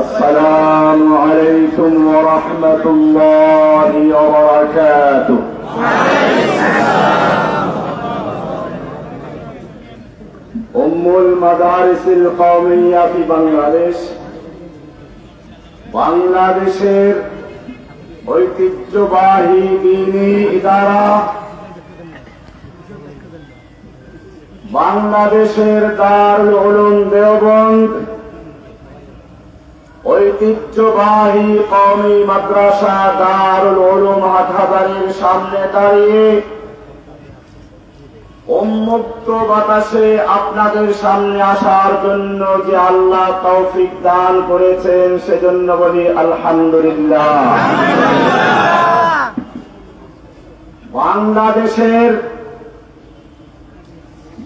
السلام عليكم ورحمة الله وبركاته. أم المدارس القومية في বাংলাদেশ, বাংলাদেশের ঐতিহ্যবাহী দ্বীনি ইদারা, বাংলাদেশের দারুল উলুম দেওবন্দ, ঐতিহ্যবাহী কওমি মাদ্রাসা দারুল উলুম হাটহাজারীর সামনে দাঁড়িয়ে উন্মুক্ত বাতাসে আপনাদের সামনে আসার জন্য যে আল্লাহ তৌফিক দান করেছেন সেজন্য বলি আলহামদুলিল্লাহ। বাংলাদেশের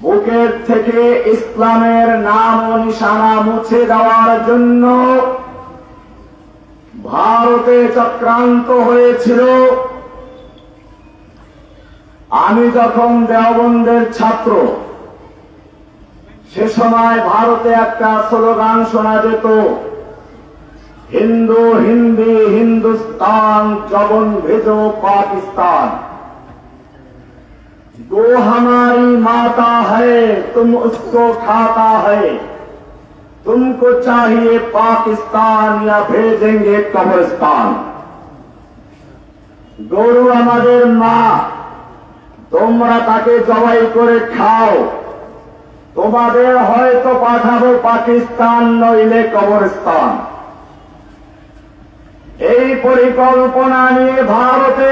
বুকের থেকে ইসলামের নাম ও নিশানা মুছে দেওয়ার জন্য ভারতে চক্রান্ত হয়েছিল। আমি যখন দেওবন্দের ছাত্র, সে সময় ভারতে একটা স্লোগান শোনা যেত, হিন্দু হিন্দি হিন্দুস্তান জবন ভেজো পাকিস্তান, गो हमारी माता है तुम उसको खाता है, तुमको चाहिए पाकिस्तान या भेजेंगे कब्रिस्तान। গরু আমাদের মা, তোমরা তাকে জবাই করে খাও, তোমাদের হয়তো পাঠাবো পাকিস্তান নইলে কবরস্থান। এই পরিকল্পনা নিয়ে ভারতে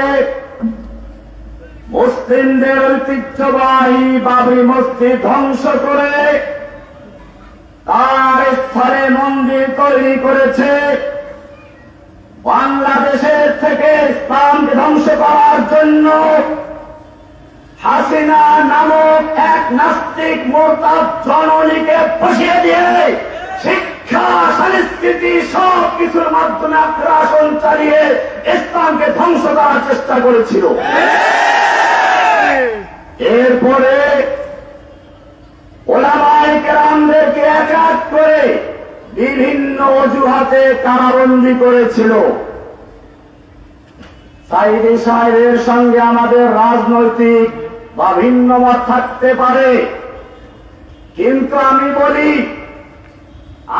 মুসলিমদের ঐতিহ্যবাহী বাবরি মসজিদ ধ্বংস করে তার স্থলে মন্দির তৈরি করেছে। বাংলাদেশের থেকে ইসলামকে ধ্বংস করার জন্য হাসিনা নামক এক নাস্তিক মুরতাদ জননীকে বসিয়ে দিয়ে শিক্ষা সংস্কৃতি সব কিছুর মাধ্যমে আগ্রাসন চালিয়ে ইসলামকে ধ্বংস করার চেষ্টা করেছিল। এরপরে ওলামায়ে কেরামদেরকে এক এক করে বিভিন্ন অজুহাতে কারাবন্দী করেছিল। সাইদি সাহেবের সঙ্গে আমাদের রাজনৈতিক বা ভিন্ন মত থাকতে পারে, কিন্তু আমি বলি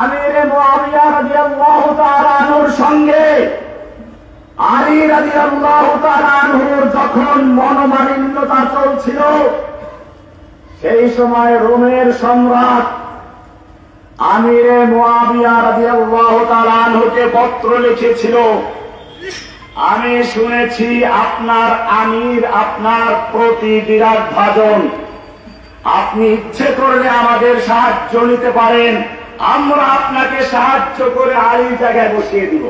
আমিরে মুআবিয়া রাদিয়াল্লাহু তাআলা আনহুর সঙ্গে আলী রাদিয়াল্লাহু তাআলা আনহুর যখন মনোমালিন্যতা চলছিল, সেই সময় রোমের সম্রাট আমিরে মুআবিয়া রাদিয়াল্লাহু তাআলা আনহুকে পত্র লিখেছিল, আমি শুনেছি আপনার আমির আপনার প্রতি বিরাট ভাজন, আপনি ইচ্ছে করলে আমাদের সাহায্য নিতে পারেন, আমরা আপনাকে সাহায্য করে আলীর জায়গায় বসিয়ে দিব।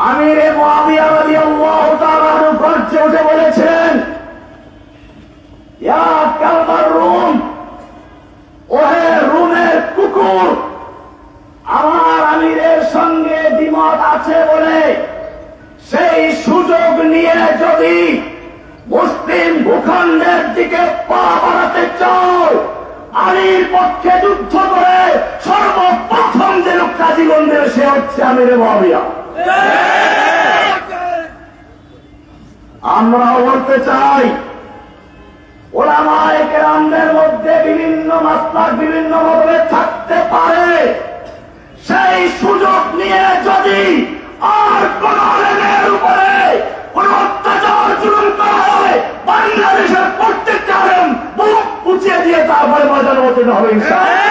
আমিরে মুআবিয়া রাদিয়াল্লাহু তাআলা আনহু গর্জে উঠে বলেছেন, ইয়া কালবার রুম, ওহে রুমের কুকুর, আমার আমিরের সঙ্গে দ্বিমত আছে বলে সেই সুযোগ নিয়ে যদি মুসলিম ভূখণ্ডের দিকে পা বাড়াতে চাও, আলীর পক্ষে যুদ্ধ করে সর্বপ্রথম যে লোকটা জীবন দেবে সে হচ্ছে আমিরে মুআবিয়া। আমরা বলতে চাই, উলামায়ে কেরামদের মধ্যে বিভিন্ন মাসলাক বিভিন্ন মতভেদ থাকতে পারে, সেই সুযোগ নিয়ে যদি আর কোন আলেমের উপরে কোন অত্যাচার জুলুম করা হয়, বাংলাদেশের প্রত্যেকটা আলেম বুক উঁচিয়ে দিয়ে তারপরে ময়দানে অবতীর্ণ হবে ইনশাআল্লাহ।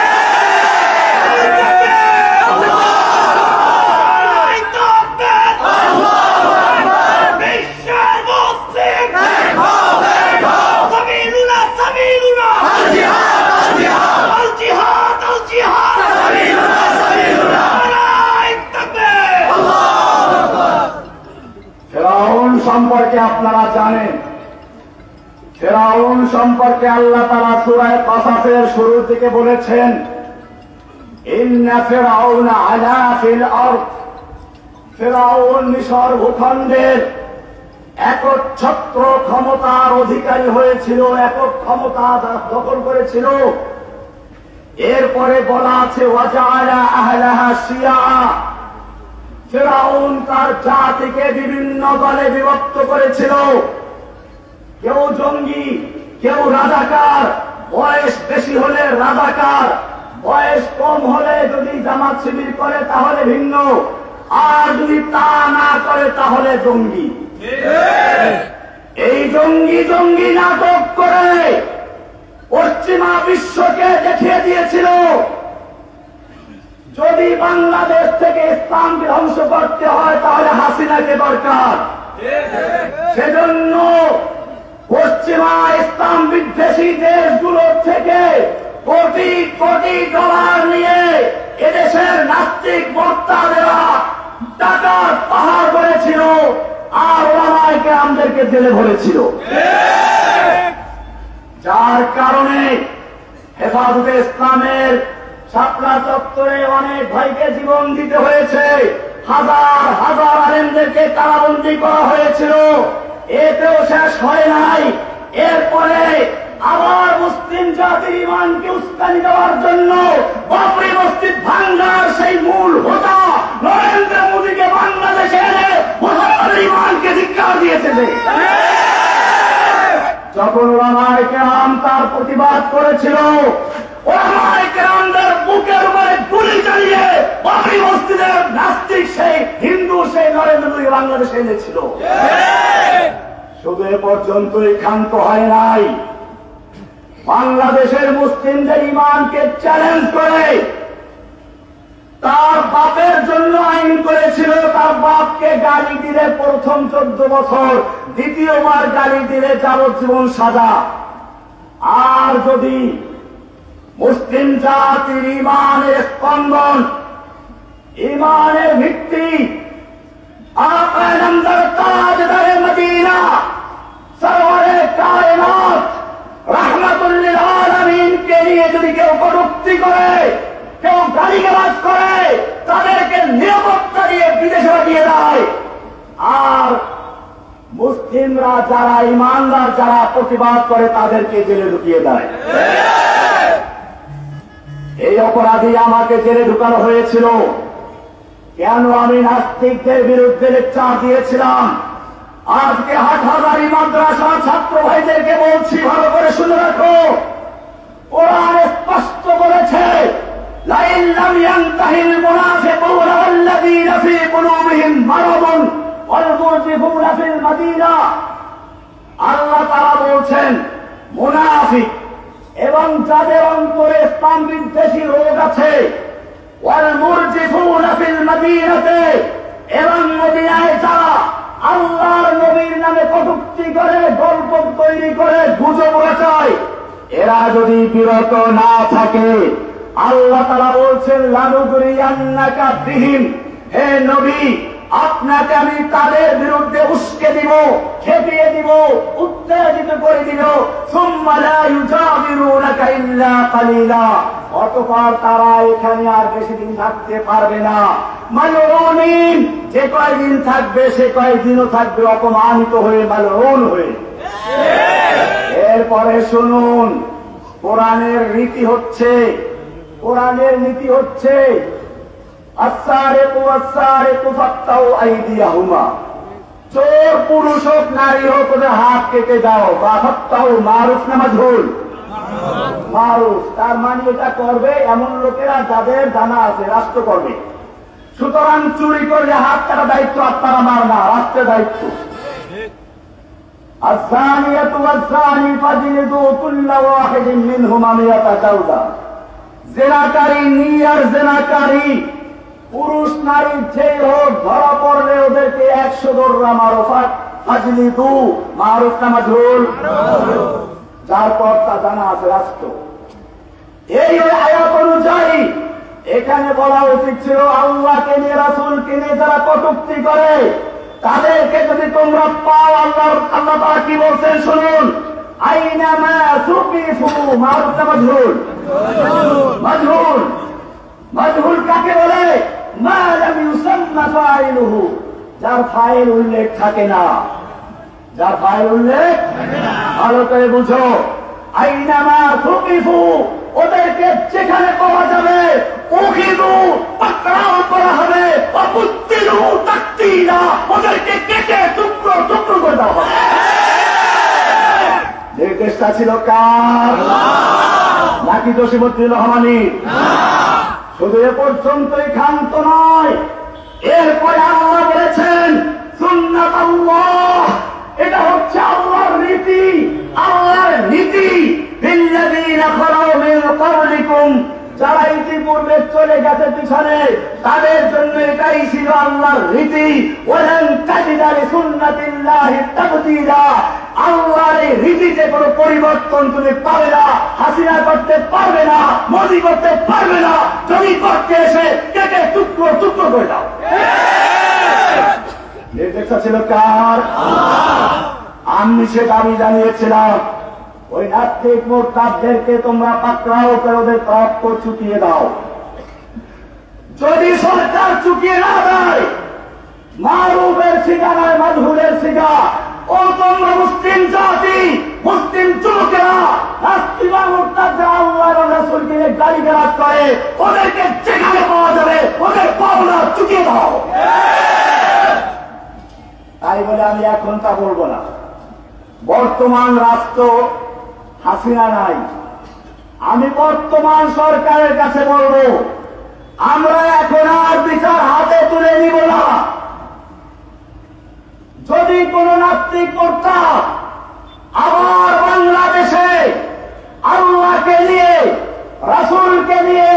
ফেরাউন সম্পর্কে আপনারা জানেন, ফেরাউন সম্পর্কে আল্লাহ তাআলা সূরা কাসাসের শুরুর দিকে বলেছেন, ইন্না ফিরআউনা আলা ফিল আরদ, ফেরাউন মিশর ভূখণ্ডের একচ্ছত্র ক্ষমতার অধিকারী হয়েছিল, একক ক্ষমতা দখল করেছিল। এরপরে বলা আছে ওয়াজআলা আহলাহা শিয়া, ফিরআউন তার জাতিকে বিভিন্ন দলে বিভক্ত করেছিল। কেউ জঙ্গি, কেউ রাজাকার, বয়স বেশি হলে রাজাকার, বয়স কম হলে যদি জামাত শিবির করে তাহলে ভিন্ন, আর যদি তা না করে তাহলে জঙ্গি। এই জঙ্গি জঙ্গি নাটক করে পশ্চিমা বিশ্বকে দেখিয়ে দিয়েছিল যদি বাংলাদেশ থেকে ইসলাম ধ্বংস করতে হয় তাহলে হাসিনাকে দরকার। সেজন্য পশ্চিমা ইসলাম বিদ্বেষী দেশগুলোর থেকে কোটি কোটি ডলার নিয়ে এদেশের নাস্তিক বক্তাদেরা টাকার পাহাড় করেছিল আর ওলামায়ে কেরামদেরকে জেলে ভরেছিল। যার কারণে হেফাজতে ইসলামের শাপলা চত্বরে অনেক ভাইকে জীবন দিতে হয়েছে, হাজার হাজার আলেমদেরকে কারাবন্দী করা হয়েছিল। এতেও শেষ হয় নাই। এরপরে আবার মুসলিম জাতির ইমানকে উস্কানি দেওয়ার জন্য বাবরি মসজিদ ভাঙ্গার সেই মূল হোতা নরেন্দ্র মোদীকে বাংলাদেশে এনে মুসলমানের ইমানকে ধিক্কার দিয়েছে। যখন ওলামায়ে কেরাম তার প্রতিবাদ করেছিল, ওলামায়ে কেরামদের বুকের উপরে গুলি চালিয়ে বাবরি মসজিদের নাস্তিক সেই হিন্দু সেই নরেন্দ্র মোদী বাংলাদেশে এনেছিল। শুধু এ পর্যন্তই ক্ষান্ত হয় নাই, বাংলাদেশের মুসলিমদের ইমানকে চ্যালেঞ্জ করে তার বাপের জন্য আইন করেছিল। তার বাপকে গালি দিলে প্রথম 14 বছর, দ্বিতীয়বার গালি দিলে যাবজ্জীবন সাজা। আর যদি মুসলিম জাতির ইমানের স্পন্দন, ইমানের ভিত্তি, আকা নামদার তাজদারে মদিনা সরওয়ারে কায়নাত রাহমাতুল লিল আলামিনকে নিয়ে যদি কেউ কটূক্তি করে, কেউ গালিগালাজ করে, তাদেরকে নিরাপত্তা দিয়ে বিদেশে পাঠিয়ে দেয়। আর মুসলিমরা যারা ইমানদার যারা প্রতিবাদ করে তাদেরকে জেলে ঢুকিয়ে দেয়। এই অপরাধী আমাকে জেলে ঢুকানো হয়েছিল। কেন আমি নাস্তিকদের বিরুদ্ধে লেকচার দিয়েছিলাম? আজকে হাটহাজারী মাদ্রাসা ছাত্র ভাইদেরকে বলছি, ভালো করে শুনে রাখো। কোরআন স্পষ্ট বলেছে, লাইন লাম ইয়ানতাহিল মুনাফিকুনা ওয়াল্লাযীনা ফী কুলুবিহিম মারাদুন ওয়াল মুরজিফুনা ফিল মাদিনা। আল্লাহ তাআলা বলছেন, মুনাফিক এবং যাদের অন্তরে ইসলাম বিদ্বেষী রোগ আছে, ওয়াল মুরজিফুনা ফিল মাদিনাতে, এবং মদিনায় যারা আল্লাহর নবীর নামে কটূক্তি করে, গল্প তৈরি করে, গুজব রটায়, এরা যদি বিরত না থাকে আল্লাহ তাআলা বলছেন, লানুগরিয়ান্নাকা বিহিম, হে নবী আপনাকে আমি তাদের বিরুদ্ধে উস্কে দিব, খেপিয়ে দিব, উত্তেজিত করে দিব। সুম্মা লা ইউজাবিরুনাকা ইল্লা কালিলা, অতঃপর তারা এখানে আর বেশি দিন থাকতে পারবে না। মালউনিন, যে কয়দিন থাকবে সে কয়দিনও থাকবে অপমানিত হয়ে, মালউন হয়ে। এরপরে শুনুন, কোরআনের নীতি হচ্ছে, কোরআনের নীতি হচ্ছে আস-সারিকু ওয়াস-সারিকু ফাক্তাউ আইদিয়াহুমা, চোর পুরুষ হোক নারী হোক ওদের হাত কেটে দাও। বা ফাক্তাউ মারুফ না মাজহুল? মারুফ। তার মানে এটা করবে এমন লোকেরা যাদের জানা আছে, রাষ্ট্র করবে। সুতরাং চুরি করলে হাত কাটা দায়িত্ব আপনার আমার না, রাষ্ট্রের দায়িত্ব। আস-সানিয়াতু ওয়াস-সানি ফাজলিদু কুল্লা ওয়াহিদিন মিনহুমা মিয়াতা জালদা, জেনাকারী নিয়ার জেনাকারী পুরুষ নারী যেই হোক ধরা পড়লে ওদেরকে 100 দৌড়া মারো। ফাজলিদু মারুফ না মাজহুল? যার পর তা জানা আছে রাষ্ট্র। এই আয়াত অনুযায়ী এখানে বলা উচিত ছিল, আল্লাহকে নিয়ে রাসূলকে নিয়ে যারা কটূক্তি করে তাদেরকে যদি তোমরা পাও, আল্লাহ তাআলা কি বলছেন শুনুন, আইনামা সুকিফু, মারুফ না মাজহুল? মাজহুল। মাজহুল কাকে বলে? মা লাম ইউসাম্মা ফাইলুহু, যার ফাইল উল্লেখ থাকে না, যার ফাইল উল্লেখ ভালো করে বুঝো। আইনামা সুকিফু, ওদেরকে যেখানে পাওয়া যাবে উখিদু পাকড়াও করা হবে, অপুত্তিলু তাকতিলা, ওদেরকে কেটে টুকরো টুকরো করে দেওয়া হবে। নির্দেশটা ছিল কার? নাকি জসিমউদ্দিন রহমানি? শুধু এ পর্যন্তই ক্ষান্ত নয়, এরপরে আল্লাহ বলেছেন সুন্নাতাল্লাহ, এটা হচ্ছে আল্লাহর নীতি। আল্লাহর নীতি বিল্লাযীনা খালাউ মিন ক্বাবলিকুম, যারা ইতিপূর্বে চলে গেছে পিছনে, তাদের জন্য এটাই ছিল আল্লাহর রীতি। ওয়ালান তাজিদা লিসুন্নাতিল্লাহি তাবদীলা, আল্লাহর এই রীতিতে কোনো পরিবর্তন তুমি পাবে না। হাসিনা করতে পারবে না, মোদি করতে পারবে না। যদি করতে এসে কেটে টুকরো টুকরো করে দাও। নির্দেশটা ছিল কার? আমি সে দাবি জানিয়েছিলাম ওই নাস্তিক মুরতাদদেরকে তোমরা পাকড়াও করে ওদের প্রাপ্য চুকিয়ে দাও। যদি সরকার চুকিয়ে না দেয়, মারুফের শিকা নয় মাজহুরের শিকা, ও তোমরা মুসলিম জাতি, মুসলিম যুবকেরা, নাস্তিক মুরতাদরা আল্লাহ এবং রাসূলকে গালিগালাজ করে, ওদেরকে যেখানে পাওয়া যাবে ওদের পাওনা চুকিয়ে দাও। তাই বলে আমি এখন তা বলবো না। বর্তমান রাষ্ট্র হাসিনা নাই, আমি বর্তমান সরকারের কাছে বলবো, আমরা এখন আর বিচার হাতে তুলে নিব না। যদি কোন নাস্তিক মুরতাদ আবার বাংলাদেশে আল্লাহকে নিয়ে, রাসূলকে নিয়ে,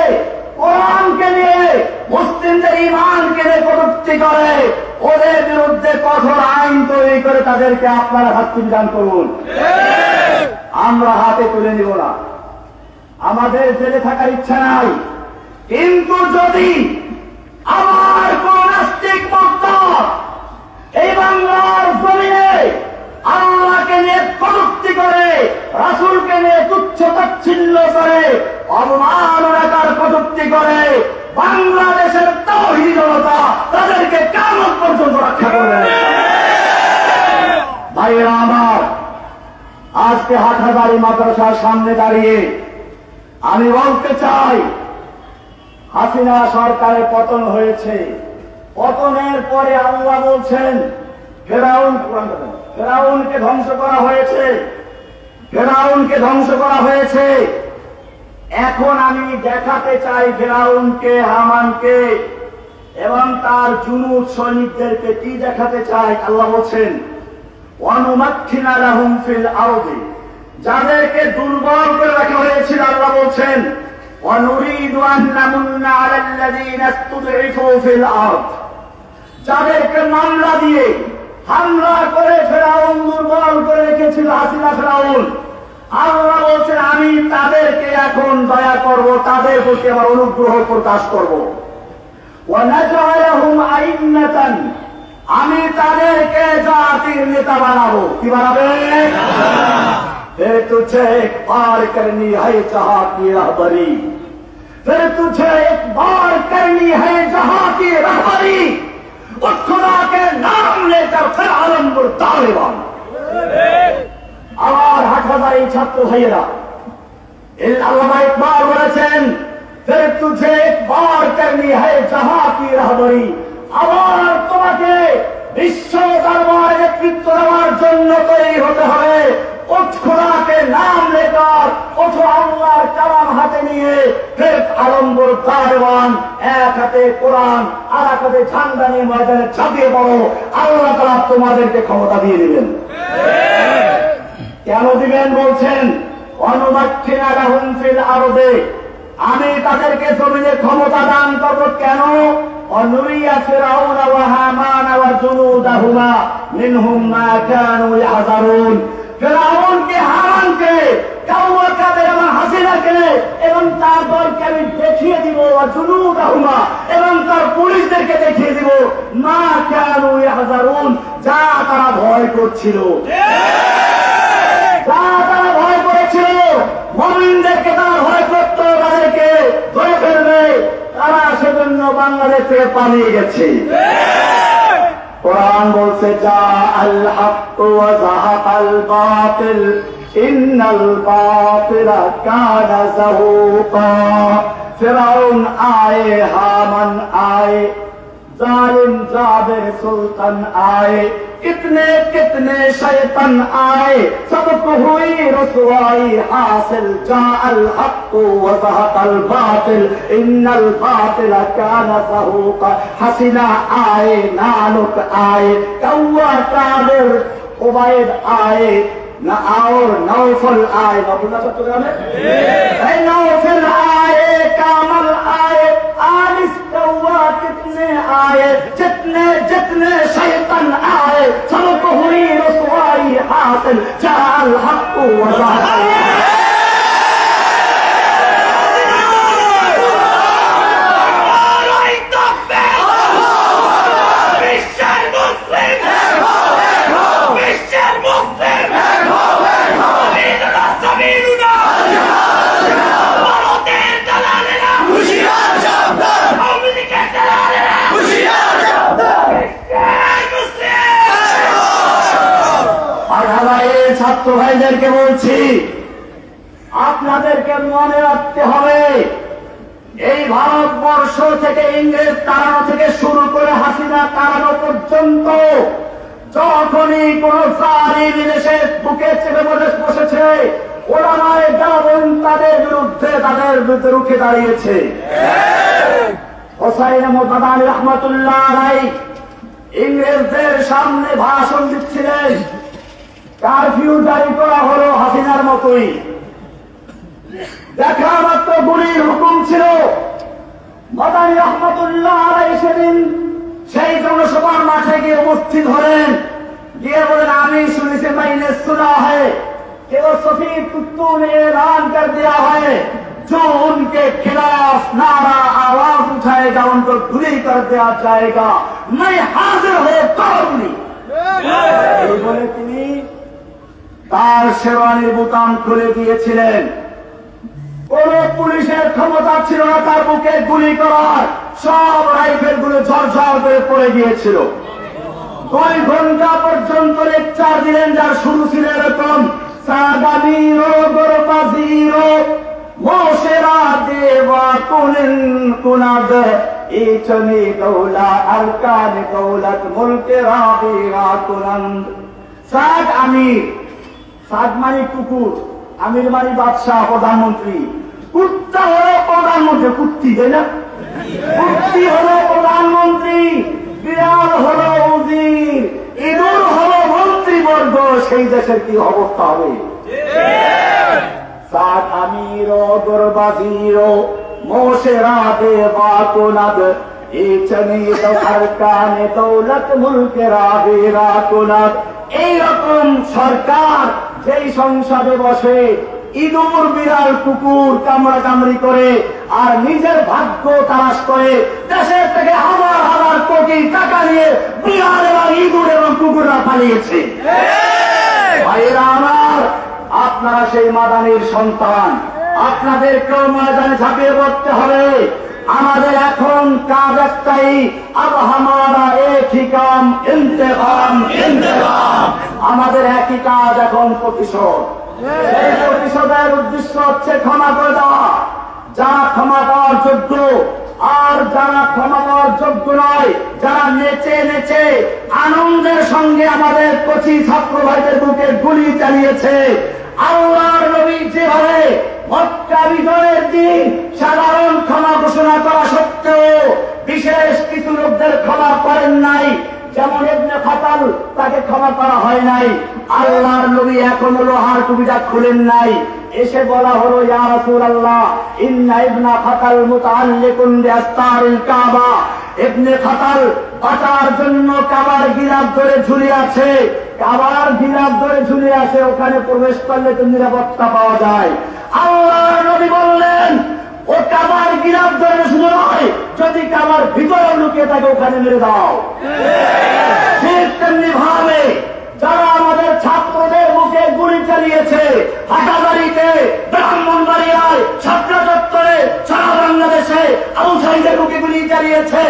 কোরআনকে নিয়ে, মুসলিমদের ঈমানকে নিয়ে কটূক্তি করে, ওদের বিরুদ্ধে কঠোর আইন তৈরি করে তাদেরকে আপনারা শাস্তি বিধান করুন। আমরা হাতে তুলে নিব না। আমাদের জেলে থাকার ইচ্ছা নাই, কিন্তু যদি আমার কোন নাস্তিক মুরতাদ এই বাংলার জমিনে আল্লাহকে নিয়ে কটূক্তি করে, রাসূলকে নিয়ে তুচ্ছ তাচ্ছিল্য করে, অবমাননাকার কটূক্তি করে, বাংলাদেশের তাওহীদ জনতা তাদেরকে কিয়ামত পর্যন্ত রক্ষা করবে। ভাইয়েরা আমার, আজকে হাটহাজারী মাদ্রাসার সামনে দাঁড়িয়ে আমি বলতে চাই, হাসিনা সরকারের পতন হয়েছে। পতনের পরে আল্লাহ বলছেন ফেরাউনকে ধ্বংস করা হয়েছে, ফেরাউনকে ধ্বংস করা হয়েছে। এখন আমি দেখাতে চাই ফেরাউনকে, হামানকে এবং তার জুনুদ সৈনিকদেরকে কি দেখাতে চাই। আল্লাহ বলছেন ওয়ানুমাক্খিনা লাহুম ফিল আরদি, যাদেরকে দুর্বল করে রাখা হয়েছিল আল্লাহ বলছেন ওয়ানুরিদু আন নামুন্না আলাল্লাযীনা ইসতুদঈফু ফিল আরদ, যাদেরকে মামলা দিয়ে হামলা করে ফেরাউন দুর্বল করে রেখেছিল হাসিনা ফেরাউন, আল্লাহ বলছেন আমি তাদেরকে এখন দয়া করব, তাদের প্রতি আমার অনুগ্রহ প্রকাশ করব। ওয়ানাজআলহুম আইম্মাতান, আমি তাদেরকে জাতির নেতা বানাবো। কি বানাবে? फिर तुझे एक बार करनी है जहां की रहबरी, फिर तुझे एक बार करनी है जहां की रहबरी, उस खुदा के नाम लेकर फिर आलमपुर तालिबान। আমার হাটহাজারী ছাত্র ভাইয়েরা, আল্লামা ইকবাল বলেছেন फिर तुझे एक बार करनी है जहां की रहबरी, আবার তোমাকে বিশ্ব দরবারে নেতৃত্ব দেওয়ার জন্য তৈরি হতে হবে। उस खुदा के नाम लेकर उठो, আল্লাহর কালাম হাতে নিয়ে ফের আলমপুর তালেবান, এক হাতে কোরআন আর এক হাতে ঝান্ডা নিয়ে ময়দানে ঝাঁপিয়ে পড়ো। আল্লাহ তাআলা তোমাদেরকে ক্ষমতা দিয়ে দিবেন। কেন দিবেন বলছেন? অনুমাক্খিনা লাহুম ফিল আরদে, আমি তাদেরকে জমিনে ক্ষমতা দান করব। কেন? অনুরিয়া ফিরাউনা ওয়া হামানা ওয়া জুনুদাহুমা মিনহুম মা কানু ইয়াহযারুন, ফেরাউনকে, হামানকে, কাউমার কাদের এবং হাসিনাকে এবং তার দলকে আমি দেখিয়ে দিব, জুনুদাহুমা এবং তার পুলিশদেরকে দেখিয়ে দিব মা কানু ইয়াহযারুন, যা তারা ভয় করছিল, যা তারা ভয় করেছিল। মুমিনদেরকে তারা ভয় করত, তাদেরকে ধরে ফেলবে, তারা সেজন্য বাংলাদেশ থেকে পালিয়ে গেছে। কোরআন বলছে যা আল হক ওয়া যাহাকাল বাতিল ইন্নাল বাতিলা কানা যাহুকা। ফিরাউন আয়ে, হামান আয়ে, जालिम जाबिर सुल्तान आए, कितने कितने शैतान आए, सबको हुई रसवाई हासिल। जाअल हक़ व ज़हक़ल बातिल, इन्नल बातिला काना ज़हूक़ा। हसीना आए, नानुक आए, कौवा कादिर उबैद आए, ना और नौफल आए। नौफल नौफल आए, कामल आए, आलिस कौवा कितने आए, जितने जितने शैतान आए, सबको हुई रसवाई हासिल। जाअल हक़ व ज़हक़ल ছাত্র ভাইদেরকে বলছি, আপনাদেরকে মনে রাখতে হবে, এই ভারতবর্ষ থেকে ইংরেজ তাড়ানো থেকে শুরু করে হাসিনা তাড়ানো পর্যন্ত যখনই কোন জালিম বিদেশে বুকে চেপে বসেছে, ওলামায়ে দেওবন্দ তাদের বিরুদ্ধে রুখে দাঁড়িয়েছে। হোসাইন আহমদ মাদানী রাহমাতুল্লাহ আলাইহি ইংরেজদের সামনে ভাষণ দিচ্ছিলেন, কারফিউ জারি করা হলো হাসিনার মতোই, দেখা মাত্র গুলির হুকুম ছিল। মাদানী রাহমাতুল্লাহ আলাইহি সেদিন সেই জনসভার মাঠে গিয়ে উপস্থিত হলেন, গিয়ে বলেন, আমি শুনেছি मैंने सुना है कि वो सफी कुत्तों ने ऐलान कर दिया है, जो उनके खिलाफ नारा आवाज उठाएगा उनको गुली कर दिया जाएगा, मैं हाजिर हो करूंगी। বলে তিনি তার শেরওয়ানির বোতাম খুলে দিয়েছিলেন। কোন পুলিশের ক্ষমতা ছিল না তার বুকে গুলি করার, সব রাইফেল গুলো ঝরঝর করে পড়ে গিয়েছিল। 2 ঘন্টা পর্যন্ত লেকচার দিলেন, যার শুরু ছিল এরকম, সাগামিরো গরবাজিরো মোশেরা দেওয়া কুনিন কুনাদ ইচনি দৌলা আরকান দৌলত মুলকে রাবিয়া কুনন্দ। সাদ আমির, সাদ মানে কুকুর, আমির মানে বাদশাহ, প্রধানমন্ত্রী। কুত্তা হলো প্রধানমন্ত্রী, কুত্তি তাই না? কুত্তি হলো প্রধানমন্ত্রী, বিড়াল হলো উজির, ইঁদুর হলো মন্ত্রীবর্গ। সেই দেশের কি অবস্থা হবে? সাদ আমির গরবাজির মোশেরা দেওয়া কুনাদ ইচনি আরকানে দৌলত মুলকে রাবিয়া কুনন্দ। এইরকম সরকার যেই সংসদে বসে ইঁদুর বিড়াল কুকুর কামড়া কামড়ি করে আর নিজের ভাগ্য তালাশ করে, দেশের থেকে হাজার হাজার কোটি টাকা নিয়ে বিড়াল এবং ইঁদুর এবং কুকুররা পালিয়েছে। ভাইয়েরা আমার, আপনারা সেই মাদানির সন্তান, আপনাদেরকেও ময়দানে ঝাঁপিয়ে পড়তে হবে। আমাদের এখন কাজ একটাই, আব হামারা একই কাম ইন্তেকাম ইন্তেকাম। আমাদের একই কাজ এখন প্রতিশোধ। এই প্রতিশোধের উদ্দেশ্য হচ্ছে ক্ষমা করে দেওয়া যারা ক্ষমা পাওয়ার যোগ্য, আর যারা ক্ষমা পাওয়ার যোগ্য নয়, যারা নেচে নেচে আনন্দের সঙ্গে আমাদের কচি ছাত্র ভাইদের বুকে গুলি চালিয়েছে। আল্লাহর নবী যেভাবে মক্কা বিজয়ের দিন সাধারণ ক্ষমা ঘোষণা করা সত্ত্বেও বিশেষ কিছু লোকদের ক্ষমা করেন নাই, যেমন ইবনে খাতাল, তাকে ক্ষমা করা হয় নাই। আল্লাহর নবী এখনো লোহার টুপিটা খুলেন নাই, এসে বলা হলো, ইয়া রাসূলুল্লাহ ইন্না ইবনা খাতাল মুতাআল্লিকুন বিআস্তারিল কাবা। ইবনে খাতাল বাঁচার জন্য কাবার গিলাফ ধরে ঝুলে আছে, কাবার গিলাফ ধরে ঝুলে আছে, ওখানে প্রবেশ করলে তো নিরাপত্তা পাওয়া যায়। আল্লাহর নবী বললেন, ও কাবার গিলাফ ধরে শুধু নয়, যদি কাবার ভিতরে লুকিয়ে থাকে ওখানে মেরে দাও। ঠিক তেমনি ভাবে যারা আমাদের ছাত্রদের মুখে গুলি চালিয়েছে, হাটাজারিতে, ব্রাহ্মণবাড়িয়ায়, ছাত্র চত্বরে, সারা বাংলাদেশে আবু সাইদের মুখে গুলি চালিয়েছে,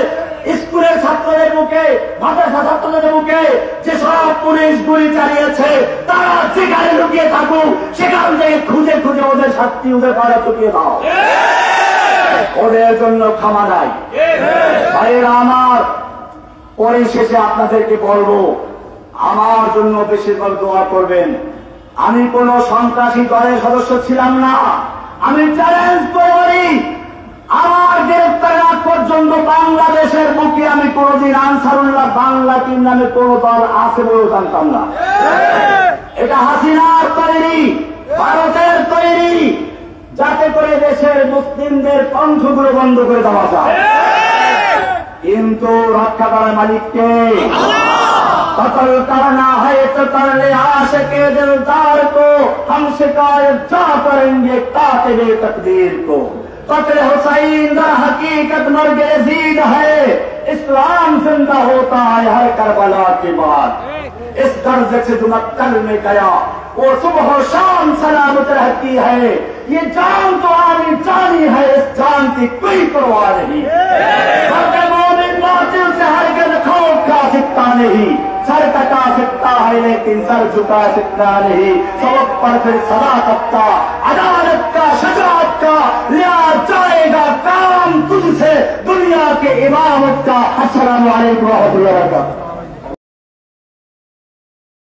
স্কুলের ছাত্রদের মুখে, মাদ্রাসা ছাত্রদের মুখে যেসব পুলিশ গুলি চালিয়েছে, তারা যেখানে লুকিয়ে থাকুক সেখান থেকে খুঁজে খুঁজে ওদের শাস্তি ওদের পাড়া চুকিয়ে দাও। ওদের জন্য ক্ষমা নাই। ভাইয়েরা আমার, পরিশেষে আপনাদেরকে বলবো, আমার জন্য বেশিরভাগ দোয়া করবেন। আমি কোন সন্ত্রাসী দলের সদস্য ছিলাম না। আমি চ্যালেঞ্জ করি, আমার গ্রেফতার আগ পর্যন্ত বাংলাদেশের বুকে আমি কোনদিন আনসারুল্লাহ বাংলা টিম নামে কোন দল আছে বলে জানতাম না। এটা হাসিনার তৈরি, ভারতের তৈরি, যাতে করে দেশের মুসলিমদের কণ্ঠগুলো বন্ধ করে দেওয়া যায়। কিন্তু রক্ষা করার মালিককে कत्ल करना है तो कर ले आशिके दिलदार को, हम शिकायत जा करेंगे कातिले तकदीर को। कत्ल हुसैन दर हकीकत मर्ग यजीद है, इस्लाम जिंदा होता है हर करबला के बाद। इस दर्द से जो मक्तल में गया वो सुबह शाम सलामत रहती है, ये जान तो आनी जानी है, इस जान की कोई परवाह नहीं। मोमिन बातिल से हरगिज़ खौफ का सकता नहीं, सर कटा सकता है लेकिन सर झुका सकता नहीं। सबक पर फिर सदाकत का, अदालत का, शजाअत का लिया जाएगा काम तुमसे, दुनिया के इमामत का। अस्सलामु अलैकुम व रहमतुल्लाहि व बरकातहू।